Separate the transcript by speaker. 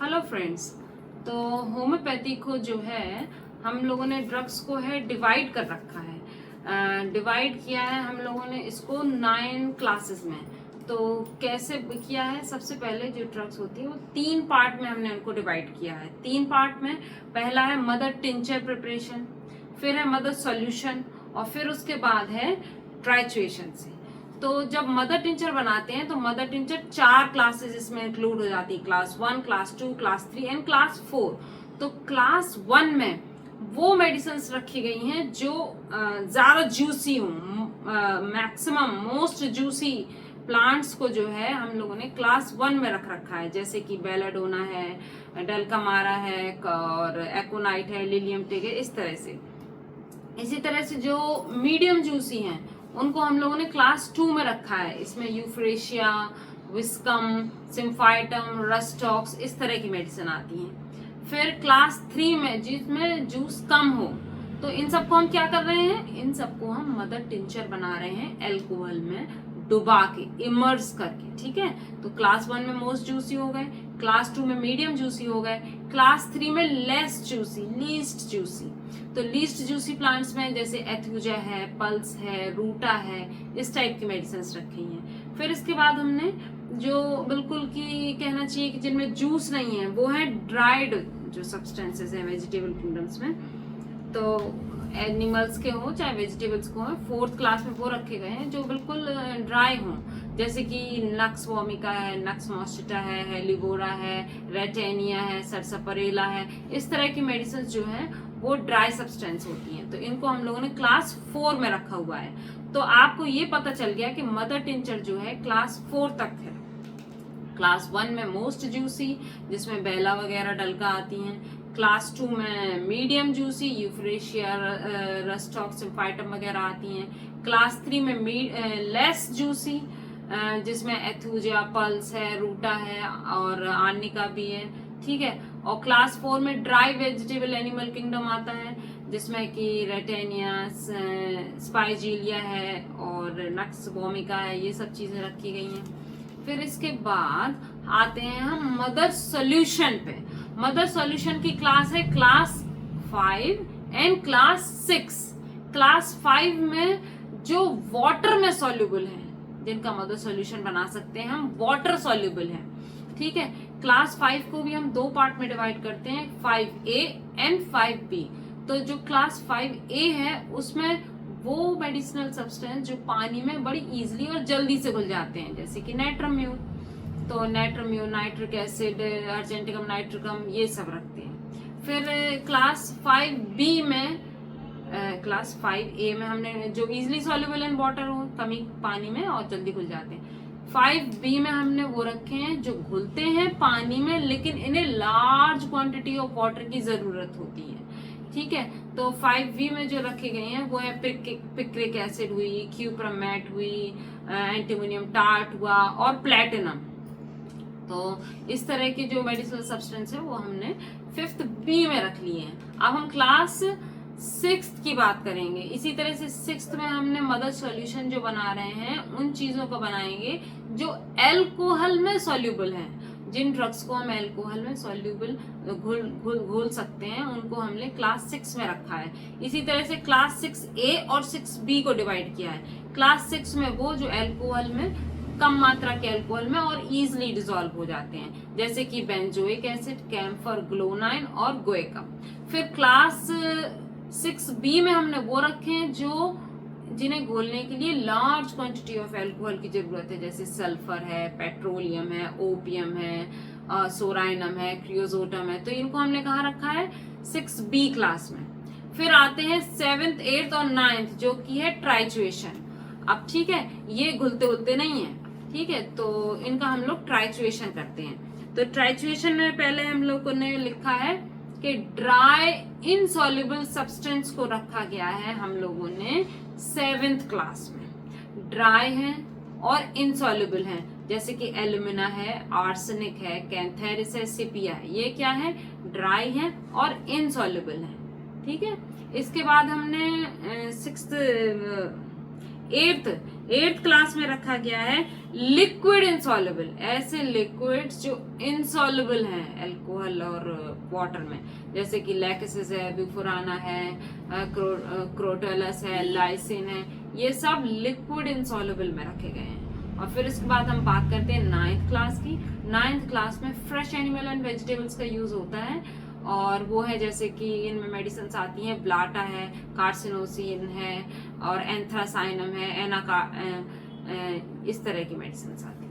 Speaker 1: Hello friends. तो homeopathy को जो है हम लोगों ने ड्रग्स को है डिवाइड कर रखा है। डिवाइड किया है हम लोगों ने इसको 9 क्लासेस में। तो कैसे किया है, सबसे पहले जो ड्रग्स होती है वो 3 पार्ट में हमने उनको डिवाइड किया है। 3 पार्ट में पहला है मदर टिंचर प्रिपरेशन, फिर है मदर सॉल्यूशन और फिर उसके बाद है ट्राइचुएशन से। तो जब मदर टिंचर बनाते हैं तो मदर टिंचर 4 क्लासेस इसमें इंक्लूड हो जाती है, class 1, class 2, class 3 and class 4। तो क्लास 1 में वो मेडिसिन रखी गई हैं जो ज्यादा जूसी हो, मैक्सिमम मोस्ट जूसी प्लांट्स को जो है हम लोगों ने क्लास 1 में रख रखा है, जैसे कि बेलाडोना है, डेल्कामारा है और एकोनाइट है, लिलियम टिग है, इस तरह से। इसी तरह से जो मीडियम जूसी हैं उनको हम लोगों ने क्लास 2 में रखा है। इसमें यूफ्रेशिया, विस्कम, सिम्फाइटम, रस्टॉक्स, इस तरह की मेडिसिन आती हैं। फिर क्लास 3 में जिसमें जूस कम हो, तो इन सबको हम क्या कर रहे हैं, इन सबको हम मदर टिंचर बना रहे हैं एल्कोहल में डुबा के, इमर्स करके। ठीक है, तो क्लास 1 में मोस्ट जूसी हो गए, क्लास 2 में मीडियम जूसी हो गए, क्लास 3 में लेस जूसी, लीस्ट जूसी। तो लीस्ट जूसी प्लांट्स में जैसे एथुजा है, पल्स है, रूटा है, इस टाइप की मेडिसिन रखी हैं। फिर इसके बाद हमने जो बिल्कुल की कहना चाहिए कि जिनमें जूस नहीं है वो है ड्राइड जो सब्सटेंसेस है वेजिटेबल किंगडम्स में। तो एनिमल्स के हो चाहे वेजिटेबल्स को हो, 4th क्लास में वो रखे गए हैं जो बिल्कुल ड्राई हों, जैसे कि नक्स वोमिका है, नक्स मॉस्टिटा है, हेलिगोरा है, रेटेनिया है, सरसपरेला है, इस तरह की मेडिसिन जो है वो ड्राई सब्सटेंस होती हैं। तो इनको हम लोगों ने क्लास 4 में रखा हुआ है। तो आपको ये पता चल गया कि मदर टिंचर जो है क्लास 4 तक है। क्लास 1 में मोस्ट जूसी जिसमें बेला वगैरह डलका आती हैं, क्लास 2 में मीडियम जूसी यूफ्रेशिया, रस्टॉक, सिम्फाइटम वगैरह आती हैं, क्लास 3 में लेस जूसी जिसमें एथुजा, पल्स है, रूटा है और आर्निका भी है। ठीक है, और क्लास 4 में ड्राई वेजिटेबल एनिमल किंगडम आता है जिसमें कि रेटेनिया, स्पाइजीलिया है और नक्स वोमिका है, ये सब चीजें रखी गई हैं। फिर इसके बाद आते हैं हम मदर सॉल्यूशन पे। मदर सॉल्यूशन की क्लास है क्लास 5 एंड क्लास 6। क्लास 5 में जो वाटर में सॉल्युबल है, जिनका मदर सॉल्यूशन बना सकते हैं हम, वाटर सॉल्युबल है। ठीक है, क्लास 5 को भी हम 2 पार्ट में डिवाइड करते हैं, 5A एंड 5B। तो जो क्लास 5A है उसमें वो मेडिसिनल सब्सटेंस जो पानी में बड़ी इजीली और जल्दी से घुल जाते हैं, जैसे कि नाइट्रोम्यूल। तो नाइट्रोम्यूल, नाइट्रिक एसिड, अर्जेंटिकम नाइट्रिकम, ये सब रखते हैं। फिर क्लास 5B में, क्लास 5A में हमने जो इजीली सॉल्युबल इन वाटर हो, कमी पानी में और जल्दी घुल जाते हैं। 5B में हमने वो रखे हैं जो घुलते हैं पानी में लेकिन इन्हें लार्ज क्वांटिटी ऑफ वाटर की जरूरत होती है। ठीक है, तो 5B में जो रखे गए हैं वो है पिक्रिक एसिड हुई, क्यूप्रमेट हुई, एंटीमोनियम टार्ट हुआ और प्लेटिनम। तो इस तरह के जो मेडिसिनल सब्सटेंस है वो हमने 5th B में रख लिए हैं। अब हम क्लास 6th की बात करेंगे। इसी तरह से 6th में हमने मदर सॉल्यूशन जो बना रहे हैं उन चीजों को बनाएंगे जो एल्कोहल में सॉल्युबल हैं। जिन ड्रग्स को हम एल्कोहल में सॉल्युबल घोल सकते हैं उनको हमने क्लास 6 में रखा है। इसी तरह से क्लास 6A और 6B को डिवाइड किया है। क्लास 6 में वो जो एल्कोहल में कम मात्रा के एल्कोहल में और इजिली डिसॉल्व हो जाते हैं, जैसे कि बेंजोइक एसिड, कैम्फर, ग्लोनाइन और गोएकम। फिर क्लास 6B में हमने वो रखे हैं जो जिन्हें घोलने के लिए लार्ज क्वांटिटी ऑफ एल्कोहल की जरूरत है, जैसे सल्फर है, पेट्रोलियम है, ओपियम है, सोराइनम है, क्रियोजोटम है। तो इनको हमने कहाँ रखा है, 6B क्लास में। फिर आते हैं 7th, 8th और 9th जो कि है ट्राइचुएशन। अब ठीक है, ये घुलते घुलते नहीं है। ठीक है, तो इनका हम लोग ट्राइचुएशन करते हैं। तो ट्राइचुएशन में पहले हम लोगों ने लिखा है कि ड्राई इनसॉल्युबल सब्सटेंस को रखा गया है हम लोगों ने 7th क्लास में। ड्राई है और इनसॉल्युबल है, जैसे कि एल्यूमिना है, आर्सेनिक है, कैंथेरिस है, सिपिया है, ये क्या है, ड्राई है और इनसॉल्युबल है। ठीक है, इसके बाद हमने 6th एट्थ क्लास में रखा गया है लिक्विड इनसॉल्युबल, ऐसे लिक्विड्स जो इनसॉल्युबल हैं अल्कोहल और वाटर में, जैसे कि लैक्टिस है, ब्यूफोराना है, क्रोटोलस है, लाइसिन है, ये सब लिक्विड इनसॉल्युबल में रखे गए हैं। और फिर इसके बाद हम बात करते हैं 9th क्लास की। 9th क्लास में फ्रेश एनिमल एंड वेजिटेबल्स का यूज होता है, और वो है जैसे कि इनमें मेडिसिन आती हैं, ब्लाटा है, कार्सिनोसिन है और एंथ्रासाइनम है, इस तरह की मेडिसिन आती हैं।